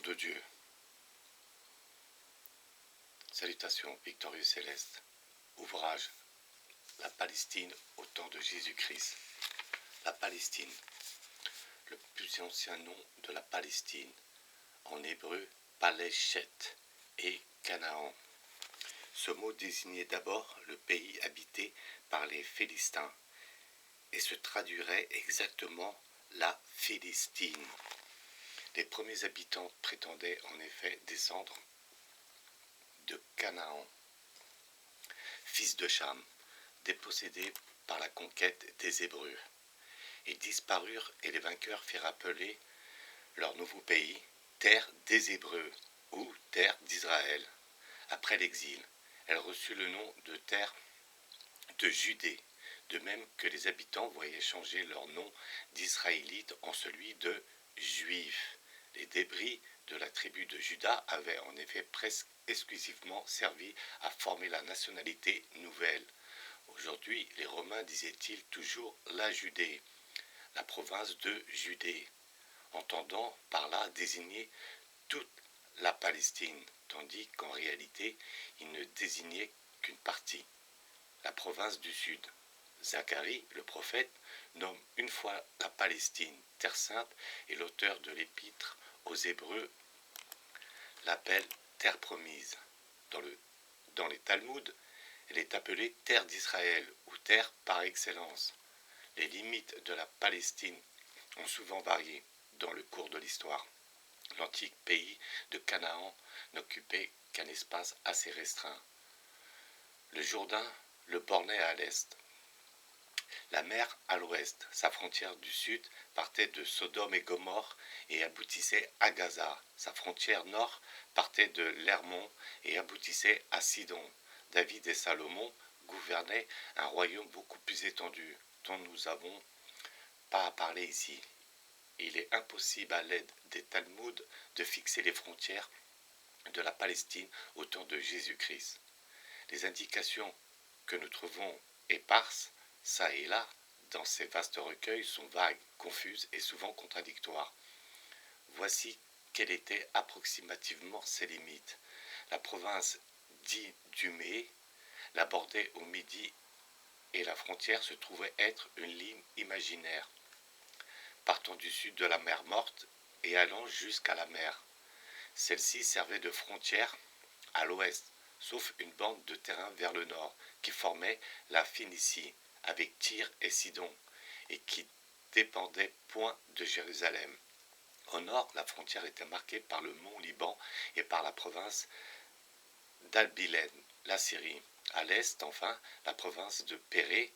de Dieu. Salutations, victorieux céleste. Ouvrage, la Palestine au temps de Jésus-Christ. La Palestine, le plus ancien nom de la Palestine, en hébreu, Paleshet et Canaan. Ce mot désignait d'abord le pays habité par les Philistins et se traduirait exactement la Philistine. Les premiers habitants prétendaient en effet descendre de Canaan, fils de Cham, dépossédé par la conquête des Hébreux. Ils disparurent et les vainqueurs firent appeler leur nouveau pays terre des Hébreux ou terre d'Israël. Après l'exil, elle reçut le nom de terre de Judée, de même que les habitants voyaient changer leur nom d'Israélites en celui de Juifs. Les débris de la tribu de Juda avaient en effet presque exclusivement servi à former la nationalité nouvelle. Aujourd'hui, les Romains disaient-ils toujours la Judée, la province de Judée, entendant par là désigner toute la Palestine, tandis qu'en réalité, ils ne désignaient qu'une partie, la province du Sud. Zacharie, le prophète, nomme une fois la Palestine terre sainte et l'auteur de l'épître aux Hébreux l'appelle terre promise. Dans les Talmuds, elle est appelée terre d'Israël ou terre par excellence. Les limites de la Palestine ont souvent varié dans le cours de l'histoire. L'antique pays de Canaan n'occupait qu'un espace assez restreint. Le Jourdain le bornait à l'est, la mer à l'ouest. Sa frontière du sud partait de Sodome et Gomorrhe et aboutissait à Gaza. Sa frontière nord partait de l'Hermon et aboutissait à Sidon. David et Salomon gouvernaient un royaume beaucoup plus étendu, dont nous n'avons pas à parler ici. Il est impossible à l'aide des Talmuds de fixer les frontières de la Palestine au temps de Jésus-Christ. Les indications que nous trouvons éparses, ça et là, dans ces vastes recueils sont vagues, confuses et souvent contradictoires. Voici quelles étaient approximativement ses limites. La province d'Idumée la bordait au midi et la frontière se trouvait être une ligne imaginaire, partant du sud de la mer Morte et allant jusqu'à la mer. Celle-ci servait de frontière à l'ouest, sauf une bande de terrain vers le nord, qui formait la Phénicie, avec Tyr et Sidon, et qui dépendait point de Jérusalem. Au nord, la frontière était marquée par le mont Liban et par la province d'Albilène, la Syrie. À l'est, enfin, la province de Pérée,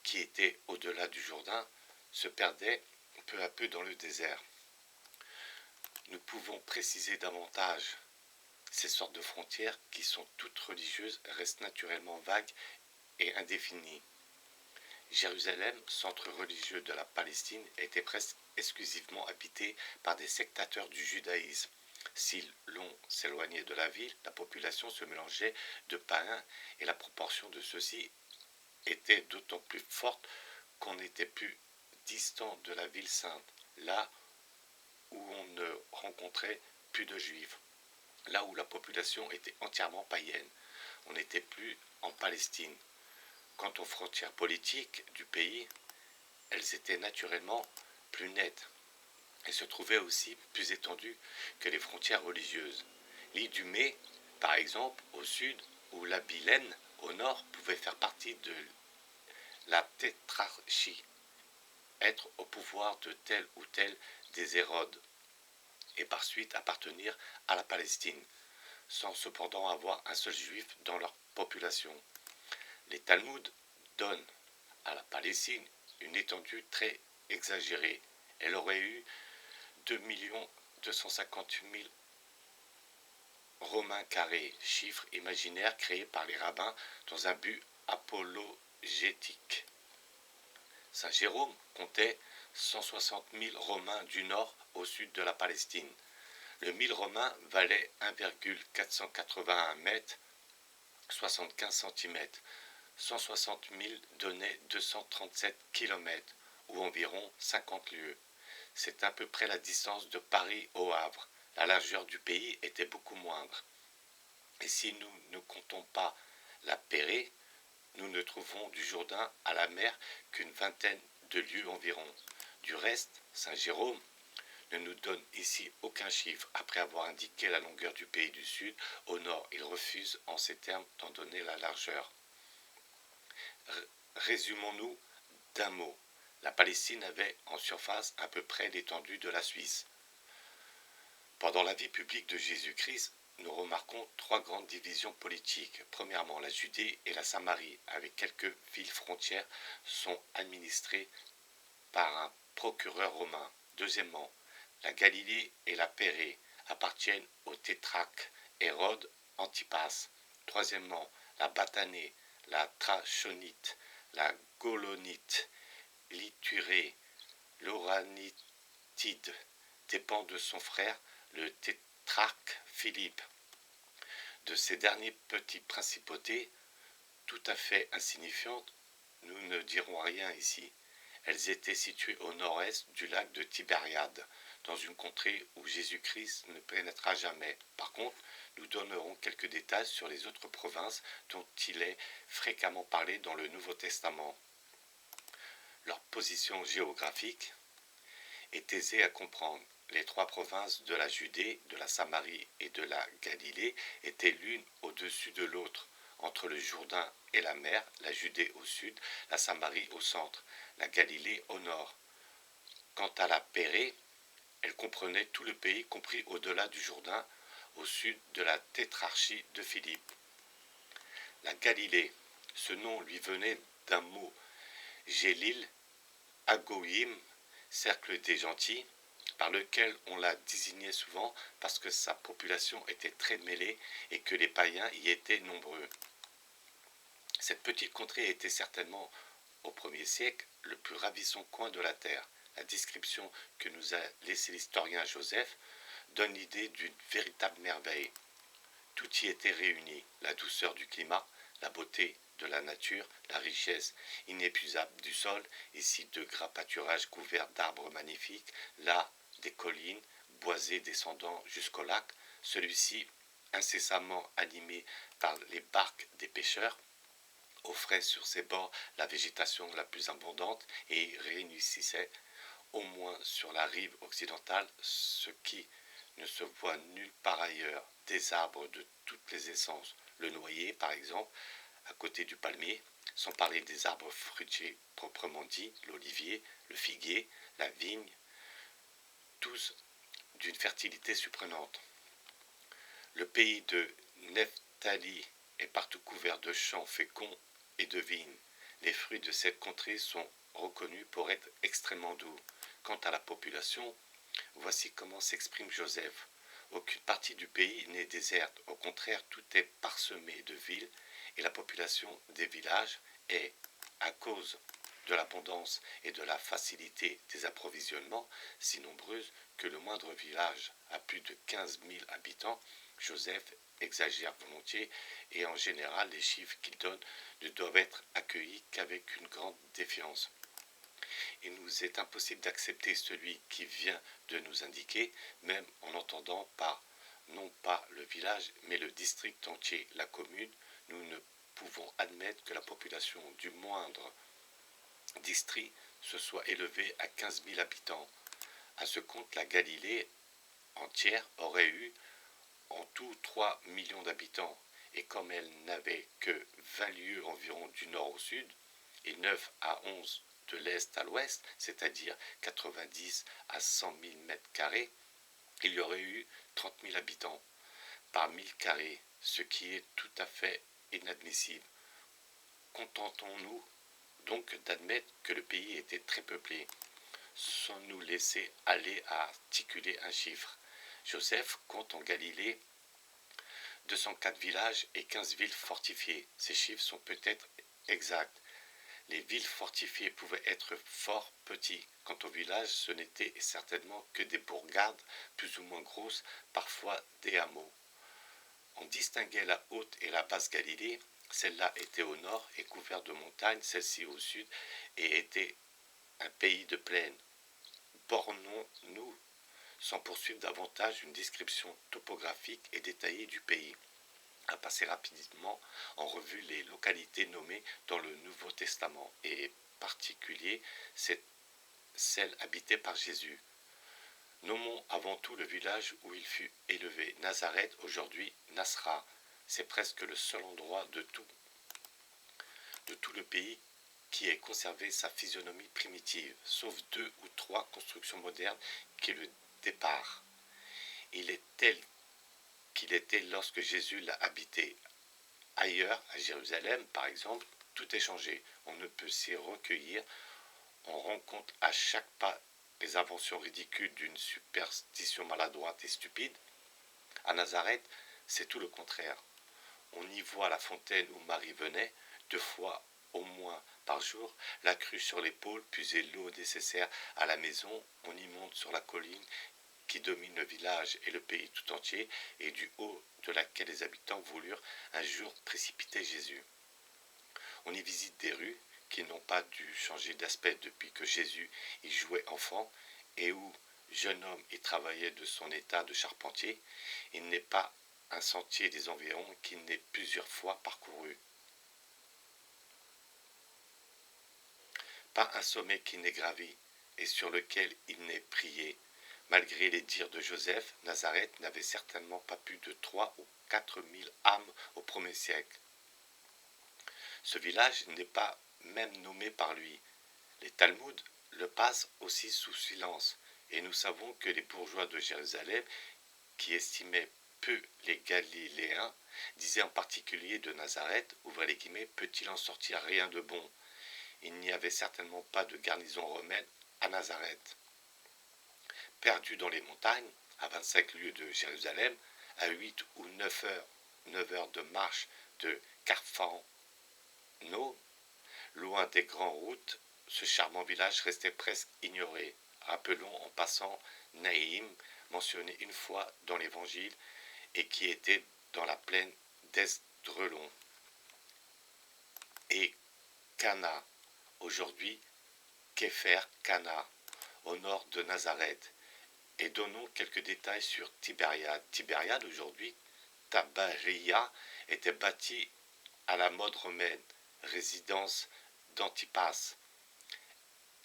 qui était au-delà du Jourdain, se perdait peu à peu dans le désert. Nous pouvons préciser davantage ces sortes de frontières qui sont toutes religieuses restent naturellement vagues et indéfinies. Jérusalem, centre religieux de la Palestine, était presque exclusivement habité par des sectateurs du judaïsme. Si l'on s'éloignait de la ville, la population se mélangeait de païens et la proportion de ceux-ci était d'autant plus forte qu'on était plus distant de la ville sainte, là où on ne rencontrait plus de juifs. Là où la population était entièrement païenne, on n'était plus en Palestine. Quant aux frontières politiques du pays, elles étaient naturellement plus nettes et se trouvaient aussi plus étendues que les frontières religieuses. L'Idumée, par exemple, au sud, ou l'Abilène, au nord, pouvait faire partie de la tétrarchie, être au pouvoir de tel ou tel des Hérodes, et par suite appartenir à la Palestine, sans cependant avoir un seul juif dans leur population. Les Talmuds donnent à la Palestine une étendue très exagérée. Elle aurait eu 2 250 000 romains carrés, chiffre imaginaire créé par les rabbins dans un but apologétique. Saint Jérôme comptait 160 000 Romains du nord au sud de la Palestine. Le 1000 romain valait 1,481 mètres, 75 cm. 160 000 donnait 237 km, ou environ 50 lieues. C'est à peu près la distance de Paris au Havre. la largeur du pays était beaucoup moindre. Et si nous ne comptons pas la Pérée, nous ne trouvons du Jourdain à la mer qu'une vingtaine de lieues environ. Du reste, saint Jérôme ne nous donne ici aucun chiffre. Après avoir indiqué la longueur du pays du Sud, au nord, il refuse en ces termes d'en donner la largeur. Résumons-nous d'un mot. La Palestine avait en surface à peu près l'étendue de la Suisse. Pendant la vie publique de Jésus-Christ, nous remarquons trois grandes divisions politiques. Premièrement, la Judée et la Samarie, avec quelques villes frontières, sont administrées par un procureur romain. Deuxièmement, la Galilée et la Pérée appartiennent au tétrarque Hérode Antipas. Troisièmement, la Batanée, la Trachonite, la Gaulonite, l'Ithurée, l'Oranitide dépend de son frère, le tétrarque Philippe. De ces dernières petites principautés, tout à fait insignifiantes, nous ne dirons rien ici. Elles étaient situées au nord-est du lac de Tibériade, dans une contrée où Jésus-Christ ne pénétra jamais. Par contre, nous donnerons quelques détails sur les autres provinces dont il est fréquemment parlé dans le Nouveau Testament. Leur position géographique est aisée à comprendre. Les trois provinces de la Judée, de la Samarie et de la Galilée étaient l'une au-dessus de l'autre, entre le Jourdain et la mer, la Judée au sud, la Samarie au centre, la Galilée au nord. Quant à la Pérée, elle comprenait tout le pays, compris au-delà du Jourdain, au sud de la tétrarchie de Philippe. La Galilée, ce nom lui venait d'un mot Gélil, Agoïm, cercle des gentils, par lequel on la désignait souvent parce que sa population était très mêlée et que les païens y étaient nombreux. Cette petite contrée était certainement, au 1er siècle, le plus ravissant coin de la terre. La description que nous a laissée l'historien Joseph donne l'idée d'une véritable merveille. Tout y était réuni, la douceur du climat, la beauté de la nature, la richesse inépuisable du sol, ici de gras pâturages couverts d'arbres magnifiques, là des collines boisées descendant jusqu'au lac, celui-ci incessamment animé par les barques des pêcheurs, offrait sur ses bords la végétation la plus abondante et réunissait, au moins sur la rive occidentale, ce qui ne se voit nulle part ailleurs, des arbres de toutes les essences, le noyer par exemple, à côté du palmier, sans parler des arbres fruitiers proprement dits, l'olivier, le figuier, la vigne, tous d'une fertilité surprenante. Le pays de Nephtali est partout couvert de champs féconds et de vignes. Les fruits de cette contrée sont reconnus pour être extrêmement doux. Quant à la population, voici comment s'exprime Joseph. Aucune partie du pays n'est déserte, au contraire tout est parsemé de villes et la population des villages est, à cause de l'abondance et de la facilité des approvisionnements, si nombreuse que le moindre village a plus de 15 000 habitants. Joseph exagère volontiers et en général les chiffres qu'il donne ne doivent être accueillis qu'avec une grande défiance. Il nous est impossible d'accepter celui qui vient de nous indiquer, même en entendant par non pas le village, mais le district entier, la commune. Nous ne pouvons admettre que la population du moindre district se soit élevée à 15 000 habitants. À ce compte, la Galilée entière aurait eu en tout 3 millions d'habitants, et comme elle n'avait que 20 lieues environ du nord au sud, et 9 à 11 de l'est à l'ouest, c'est-à-dire 90 à 100 000 mètres carrés, il y aurait eu 30 000 habitants par 1000 carrés, ce qui est tout à fait inadmissible. Contentons-nous donc d'admettre que le pays était très peuplé, sans nous laisser aller à articuler un chiffre. Joseph compte en Galilée 204 villages et 15 villes fortifiées. Ces chiffres sont peut-être exacts. Les villes fortifiées pouvaient être fort petits. Quant aux villages, ce n'étaient certainement que des bourgades plus ou moins grosses, parfois des hameaux. On distinguait la haute et la basse Galilée. Celle-là était au nord et couverte de montagnes, celle-ci au sud, et était un pays de plaine. Bornons-nous sans poursuivre davantage une description topographique et détaillée du pays, à passer rapidement en revue les localités nommées dans le Nouveau Testament, et en particulier celles habitées par Jésus. Nommons avant tout le village où il fut élevé, Nazareth, aujourd'hui Nasra. C'est presque le seul endroit de tout le pays qui ait conservé sa physionomie primitive, sauf 2 ou 3 constructions modernes qui le déparent. Il est tel qu'il était lorsque Jésus l'a habité. Ailleurs, à Jérusalem par exemple, tout est changé. On ne peut s'y recueillir. On rencontre à chaque pas les inventions ridicules d'une superstition maladroite et stupide. À Nazareth, c'est tout le contraire. On y voit la fontaine où Marie venait, 2 fois au moins par jour, la crue sur l'épaule, puiser l'eau nécessaire à la maison. On y monte sur la colline qui domine le village et le pays tout entier, et du haut de laquelle les habitants voulurent un jour précipiter Jésus. On y visite des rues qui n'ont pas dû changer d'aspect depuis que Jésus y jouait enfant, et où, jeune homme, y travaillait de son état de charpentier. Il n'est pas un sentier des environs qu'il n'ait plusieurs fois parcouru. Pas un sommet qu'il n'ait gravi, et sur lequel il n'ait prié. Malgré les dires de Joseph, Nazareth n'avait certainement pas plus de 3 ou 4 000 âmes au 1er siècle. Ce village n'est pas même nommé par lui. Les Talmuds le passent aussi sous silence, et nous savons que les bourgeois de Jérusalem, qui estimaient peu les Galiléens, disaient en particulier de Nazareth, ouvrez les guillemets, peut-il en sortir rien de bon? Il n'y avait certainement pas de garnison romaine à Nazareth. Perdu dans les montagnes, à 25 lieues de Jérusalem, à 8 ou 9 heures de marche de Capharnaüm, loin des grandes routes, ce charmant village restait presque ignoré. Rappelons en passant Naïm, mentionné une fois dans l'Évangile, et qui était dans la plaine d'Esdrelon. Et Cana, aujourd'hui Képher Cana, au nord de Nazareth. Et donnons quelques détails sur Tibériade. Tibériade, aujourd'hui Tabaria, était bâtie à la mode romaine, résidence d'Antipas.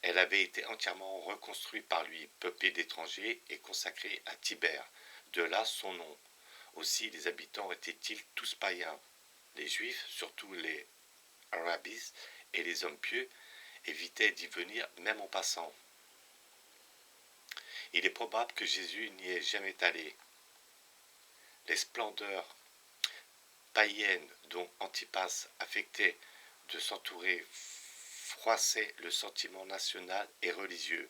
Elle avait été entièrement reconstruite par lui, peuplée d'étrangers et consacrée à Tibère. De là son nom. Aussi les habitants étaient-ils tous païens. Les Juifs, surtout les rabbis et les hommes pieux, évitaient d'y venir même en passant. Il est probable que Jésus n'y est jamais allé. Les splendeurs païennes dont Antipas affectait de s'entourer froissaient le sentiment national et religieux.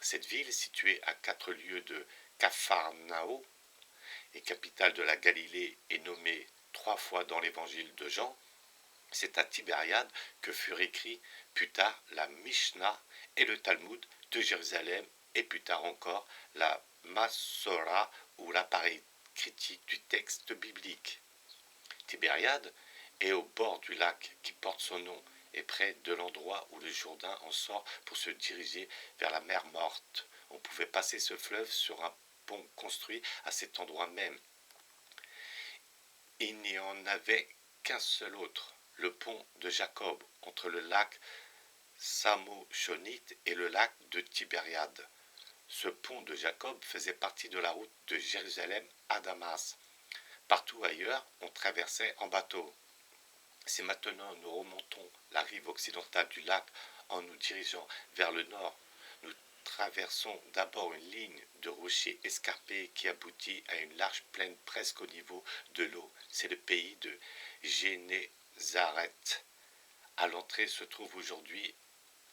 Cette ville, située à 4 lieues de Capharnaüm et capitale de la Galilée, est nommée 3 fois dans l'évangile de Jean. C'est à Tibériade que furent écrits plus tard la Mishnah et le Talmud de Jérusalem, et plus tard encore la Masorah ou l'appareil critique du texte biblique. Tibériade est au bord du lac qui porte son nom et près de l'endroit où le Jourdain en sort pour se diriger vers la mer Morte. On pouvait passer ce fleuve sur un pont construit à cet endroit même. Il n'y en avait qu'un seul autre, le pont de Jacob, entre le lac Samochonite et le lac de Tibériade. Ce pont de Jacob faisait partie de la route de Jérusalem à Damas. Partout ailleurs, on traversait en bateau. Si maintenant nous remontons la rive occidentale du lac en nous dirigeant vers le nord, nous traversons d'abord une ligne de rochers escarpés qui aboutit à une large plaine presque au niveau de l'eau. C'est le pays de Génézareth. À l'entrée se trouve aujourd'hui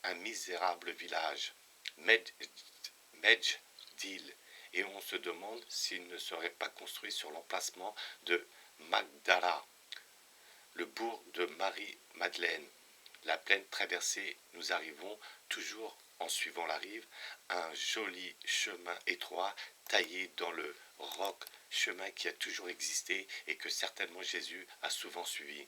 un misérable village, Mejdil, et on se demande s'il ne serait pas construit sur l'emplacement de Magdala, le bourg de Marie-Madeleine. La plaine traversée, nous arrivons, toujours en suivant la rive, à un joli chemin étroit taillé dans le roc, chemin qui a toujours existé et que certainement Jésus a souvent suivi.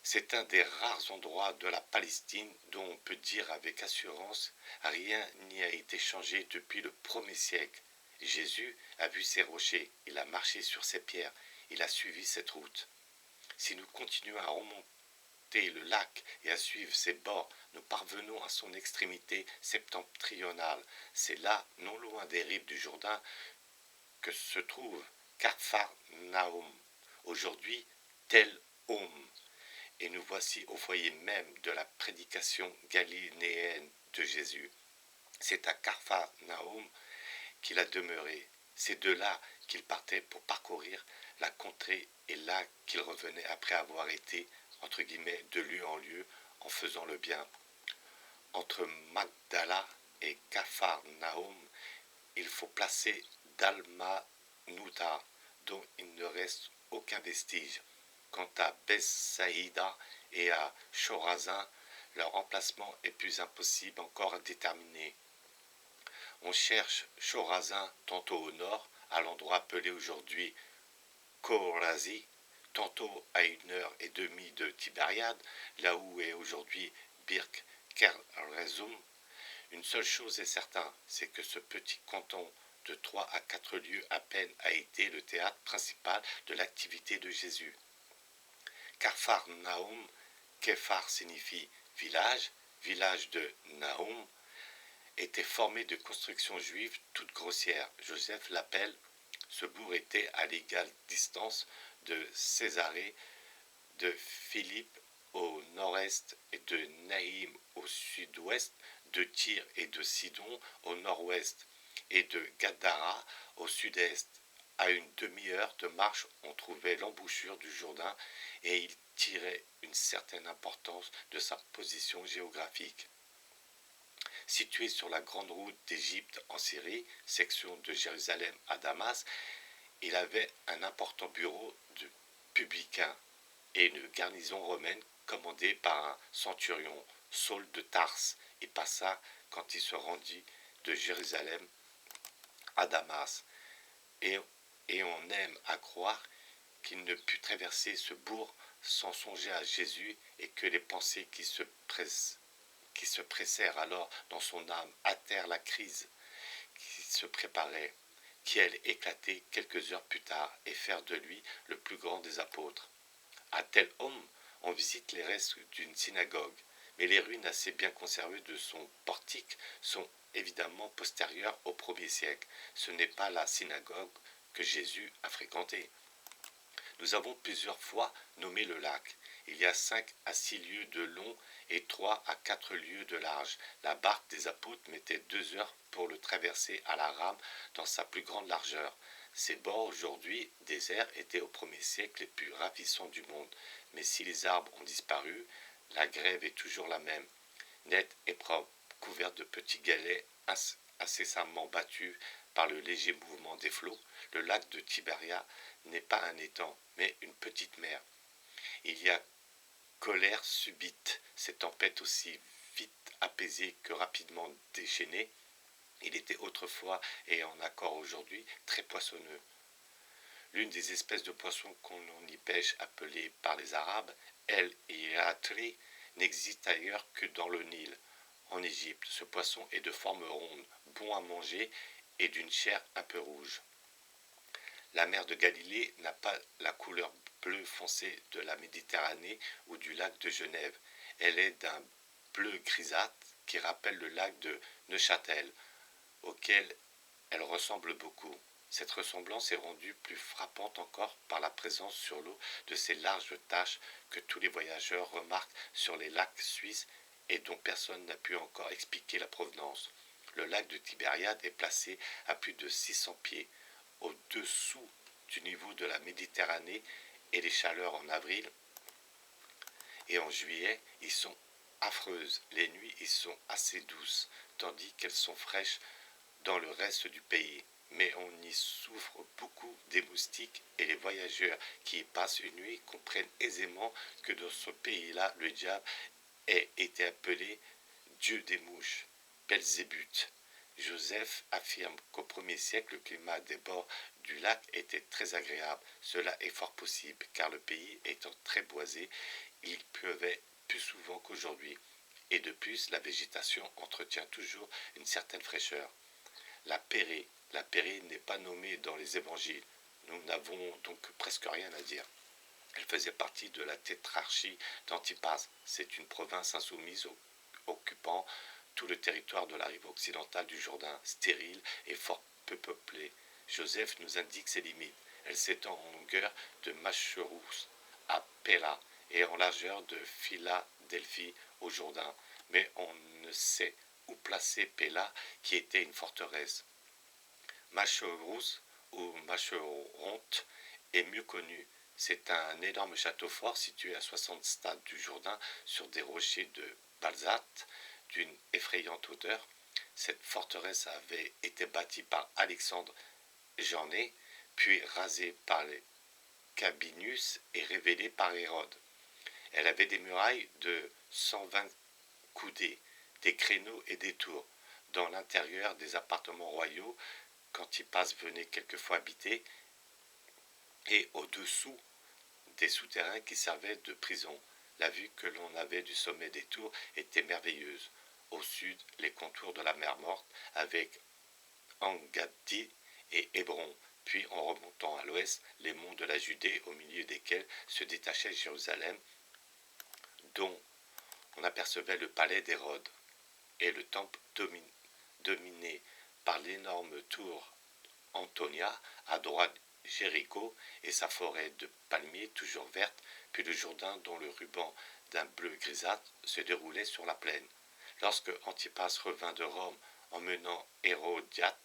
C'est un des rares endroits de la Palestine dont on peut dire avec assurance rien n'y a été changé depuis le 1er siècle. Jésus a vu ces rochers, il a marché sur ces pierres, il a suivi cette route. Si nous continuons à remonter le lac et à suivre ses bords, nous parvenons à son extrémité septentrionale. C'est là, non loin des rives du Jourdain, que se trouve Capharnaüm, aujourd'hui Tel Homme. Et nous voici au foyer même de la prédication galiléenne de Jésus. C'est à Capharnaüm qu'il a demeuré. C'est de là qu'il partait pour parcourir la contrée et là qu'il revenait après avoir été, entre guillemets, de lieu en lieu en faisant le bien. Entre Magdala et Capharnaüm, il faut placer Dalmanutha, dont il ne reste aucun vestige. Quant à Bethsaïda et à Chorazin, leur emplacement est plus impossible encore à déterminer. On cherche Chorazin tantôt au nord, à l'endroit appelé aujourd'hui Chorazie, tantôt à 1h30 de Tibériade, là où est aujourd'hui Birk Kerrezoum. Une seule chose est certaine, c'est que ce petit canton de 3 à 4 lieues à peine a été le théâtre principal de l'activité de Jésus. Capharnaüm, Képhar signifie village, village de Naoum, était formé de constructions juives toutes grossières. Joseph l'appelle. Ce bourg était à l'égale distance de Césarée, de Philippe au nord-est et de Naïm au sud-ouest, de Tyr et de Sidon au nord-ouest et de Gadara au sud-est. À une demi-heure de marche, on trouvait l'embouchure du Jourdain et il tirait une certaine importance de sa position géographique. Situé sur la grande route d'Égypte en Syrie, section de Jérusalem à Damas, il avait un important bureau de publicain et une garnison romaine commandée par un centurion, Saul de Tarse. Il passa quand il se rendit de Jérusalem à Damas. Et on aime à croire qu'il ne put traverser ce bourg sans songer à Jésus et que les pensées qui se pressèrent alors dans son âme hâtèrent la crise qui se préparait, qui allait éclater quelques heures plus tard et faire de lui le plus grand des apôtres. À Tel Homme, on visite les restes d'une synagogue, mais les ruines assez bien conservées de son portique sont évidemment postérieures au 1er siècle. Ce n'est pas la synagogue que Jésus a fréquentée. Nous avons plusieurs fois nommé le lac. Il y a 5 à 6 lieues de long et 3 à 4 lieues de large. La barque des apôtres mettait 2 heures pour le traverser à la rame dans sa plus grande largeur. Ses bords, aujourd'hui déserts, étaient au 1er siècle les plus ravissants du monde. Mais si les arbres ont disparu, la grève est toujours la même, nette et propre, couverte de petits galets incessamment battus par le léger mouvement des flots. Le lac de Tibéria n'est pas un étang, mais une petite mer. Il y a colère subite, ces tempêtes aussi vite apaisées que rapidement déchaînées. Il était autrefois, et en accord aujourd'hui, très poissonneux. L'une des espèces de poissons qu'on y pêche, appelée par les Arabes El Iatri, n'existe ailleurs que dans le Nil, en Égypte. Ce poisson est de forme ronde, bon à manger et d'une chair un peu rouge. La mer de Galilée n'a pas la couleur bleu foncé de la Méditerranée ou du lac de Genève. Elle est d'un bleu grisâtre qui rappelle le lac de Neuchâtel, auquel elle ressemble beaucoup. Cette ressemblance est rendue plus frappante encore par la présence sur l'eau de ces larges taches que tous les voyageurs remarquent sur les lacs suisses et dont personne n'a pu encore expliquer la provenance. Le lac de Tibériade est placé à plus de 600 pieds, au-dessous du niveau de la Méditerranée, et les chaleurs en avril et en juillet y sont affreuses. Les nuits y sont assez douces, tandis qu'elles sont fraîches dans le reste du pays. Mais on y souffre beaucoup des moustiques et les voyageurs qui y passent une nuit comprennent aisément que dans ce pays-là, le diable ait été appelé Dieu des mouches, Belzébuth. Joseph affirme qu'au 1er siècle, le climat des bords du lac était très agréable. Cela est fort possible, car le pays étant très boisé, il pleuvait plus souvent qu'aujourd'hui, et de plus la végétation entretient toujours une certaine fraîcheur. La Pérée n'est pas nommée dans les évangiles, nous n'avons donc presque rien à dire. Elle faisait partie de la tétrarchie d'Antipas, c'est une province insoumise occupant tout le territoire de la rive occidentale du Jourdain, stérile et fort peu peuplée. Joseph nous indique ses limites. Elle s'étend en longueur de Macherous à Pella et en largeur de Philadelphie au Jourdain, mais on ne sait où placer Pella, qui était une forteresse. Macherous ou Macheronte est mieux connu. C'est un énorme château fort situé à 60 stades du Jourdain sur des rochers de basalte d'une effrayante hauteur. Cette forteresse avait été bâtie par Alexandre Janet, puis rasée par les Cabinus et révélée par Hérode. Elle avait des murailles de 120 coudées, des créneaux et des tours. Dans l'intérieur des appartements royaux, qu'Antipas venait quelquefois habiter, et au-dessous des souterrains qui servaient de prison. La vue que l'on avait du sommet des tours était merveilleuse. Au sud, les contours de la mer Morte avec En-Gadi et Hébron, puis en remontant à l'ouest, les monts de la Judée au milieu desquels se détachait Jérusalem, dont on apercevait le palais d'Hérode et le temple dominé par l'énorme tour Antonia, à droite Jéricho et sa forêt de palmiers toujours verte, puis le Jourdain dont le ruban d'un bleu grisâtre se déroulait sur la plaine. Lorsque Antipas revint de Rome emmenant Hérodiade,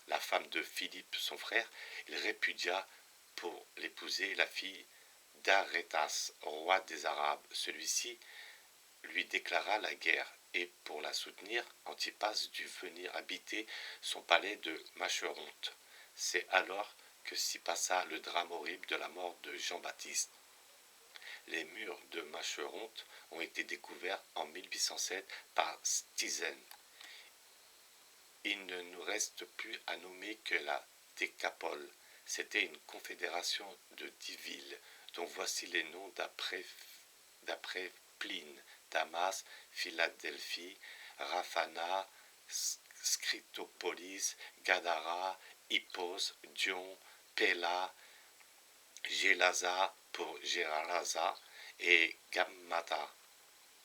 la femme de Philippe son frère, il répudia pour l'épouser la fille d'Arétas, roi des Arabes. Celui-ci lui déclara la guerre et pour la soutenir, Antipas dut venir habiter son palais de Macheronte. C'est alors que s'y passa le drame horrible de la mort de Jean-Baptiste. Les murs de Macheronte ont été découverts en 1807 par Stisen. Il ne nous reste plus à nommer que la Décapole. C'était une confédération de 10 villes, dont voici les noms d'après Pline: Damas, Philadelphie, Raphana, Scritopolis, Gadara, Hippos, Dion, Pella, Gélasa pour Gérasa et Gammata.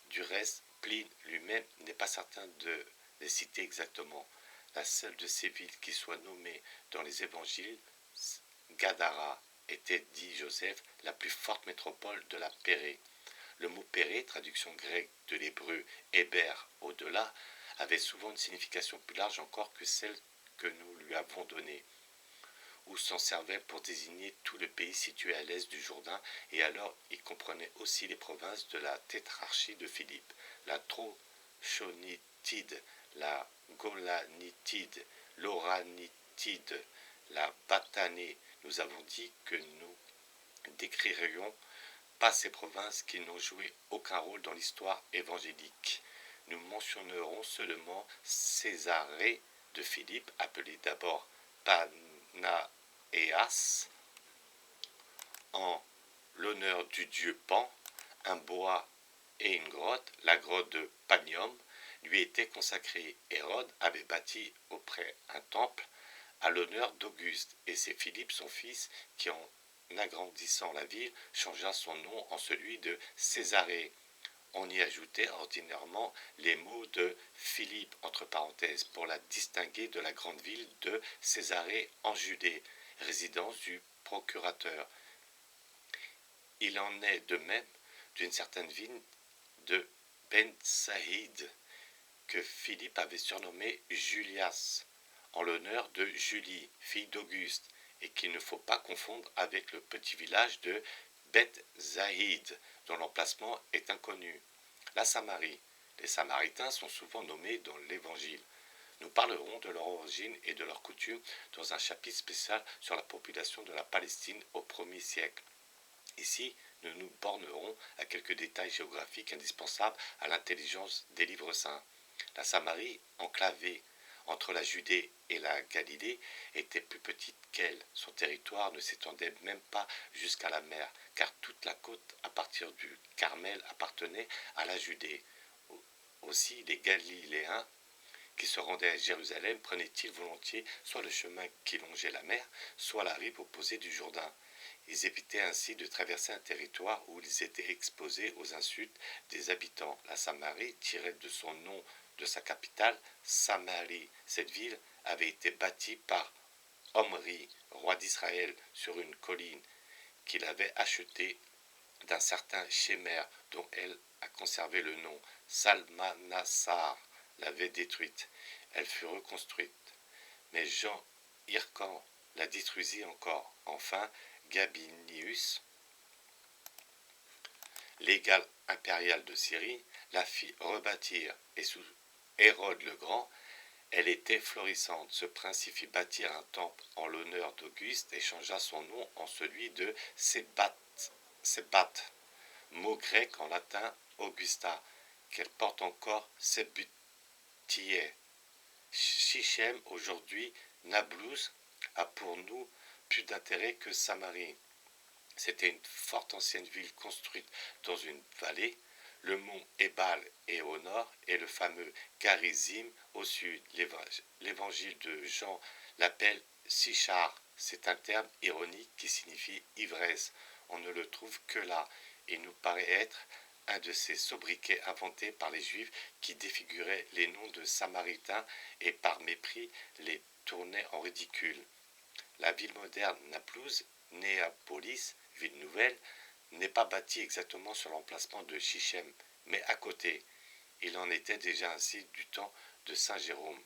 Du reste, Pline lui-même n'est pas certain de les citer exactement. La seule de ces villes qui soit nommée dans les évangiles, Gadara, était, dit Joseph, la plus forte métropole de la Pérée. Le mot Pérée, traduction grecque de l'hébreu Héber au-delà, avait souvent une signification plus large encore que celle que nous lui avons donnée, ou s'en servait pour désigner tout le pays situé à l'est du Jourdain, et alors il comprenait aussi les provinces de la tétrarchie de Philippe, la Trochonitide, la Golanitide, l'Oranitide, la Batanée. Nous avons dit que nous décririons pas ces provinces qui n'ont joué aucun rôle dans l'histoire évangélique. Nous mentionnerons seulement Césarée de Philippe, appelé d'abord Panaéas, en l'honneur du dieu Pan. Un bois et une grotte, la grotte de Panium, lui était consacrée. Hérode avait bâti auprès un temple à l'honneur d'Auguste, et c'est Philippe son fils qui, en agrandissant la ville, changea son nom en celui de Césarée. On y ajoutait ordinairement les mots de Philippe entre parenthèses pour la distinguer de la grande ville de Césarée en Judée, résidence du procurateur. Il en est de même d'une certaine ville de Ben-Saïd que Philippe avait surnommée Julias, en l'honneur de Julie, fille d'Auguste, et qu'il ne faut pas confondre avec le petit village de Beth-Zahid, dont l'emplacement est inconnu. La Samarie. Les Samaritains sont souvent nommés dans l'Évangile. Nous parlerons de leur origine et de leurs coutumes dans un chapitre spécial sur la population de la Palestine au 1er siècle. Ici, nous nous bornerons à quelques détails géographiques indispensables à l'intelligence des livres saints. La Samarie, enclavée entre la Judée et la Galilée était plus petite qu'elle. Son territoire ne s'étendait même pas jusqu'à la mer, car toute la côte à partir du Carmel appartenait à la Judée. Aussi, les Galiléens qui se rendaient à Jérusalem prenaient-ils volontiers soit le chemin qui longeait la mer, soit la rive opposée du Jourdain. Ils évitaient ainsi de traverser un territoire où ils étaient exposés aux insultes des habitants. La Samarie tirait de son nom de sa capitale, Samarie. Cette ville avait été bâtie par Omri, roi d'Israël, sur une colline qu'il avait achetée d'un certain Shémer, dont elle a conservé le nom. Salmanassar l'avait détruite. Elle fut reconstruite. Mais Jean Hircan la détruisit encore. Enfin, Gabinius, l'égal impérial de Syrie, la fit rebâtir, et sous Hérode le Grand, elle était florissante. Ce prince y fit bâtir un temple en l'honneur d'Auguste et changea son nom en celui de Sébat, mot grec en latin Augusta, qu'elle porte encore Sébutier. Sichem, aujourd'hui Nablus, a pour nous plus d'intérêt que Samarie. C'était une forte ancienne ville construite dans une vallée. Le mont Ébal est au nord et le fameux Garizim au sud. L'évangile de Jean l'appelle Sichar. C'est un terme ironique qui signifie ivresse. On ne le trouve que là. Il nous paraît être un de ces sobriquets inventés par les Juifs qui défiguraient les noms de Samaritains et par mépris les tournaient en ridicule. La ville moderne Naplouse, Néapolis, ville nouvelle, n'est pas bâtie exactement sur l'emplacement de Sichem, mais à côté. Il en était déjà ainsi du temps de Saint Jérôme.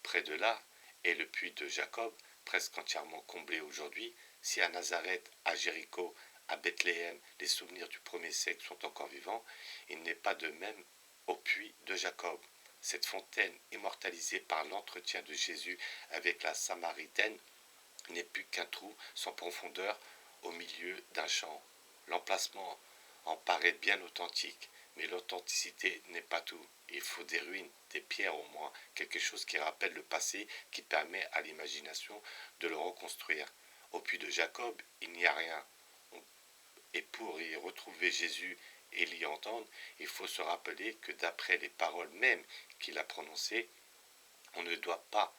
Près de là est le puits de Jacob, presque entièrement comblé aujourd'hui. Si à Nazareth, à Jéricho, à Bethléem, les souvenirs du premier siècle sont encore vivants, il n'est pas de même au puits de Jacob. Cette fontaine immortalisée par l'entretien de Jésus avec la Samaritaine n'est plus qu'un trou sans profondeur au milieu d'un champ. L'emplacement en paraît bien authentique, mais l'authenticité n'est pas tout. Il faut des ruines, des pierres au moins, quelque chose qui rappelle le passé, qui permet à l'imagination de le reconstruire. Au puits de Jacob, il n'y a rien. Et pour y retrouver Jésus et l'y entendre, il faut se rappeler que d'après les paroles mêmes qu'il a prononcées, on ne doit pas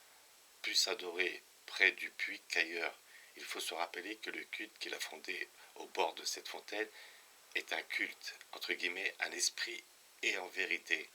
plus s'adorer près du puits qu'ailleurs. Il faut se rappeler que le culte qu'il a fondé au bord de cette fontaine est un culte, entre guillemets, un esprit et en vérité.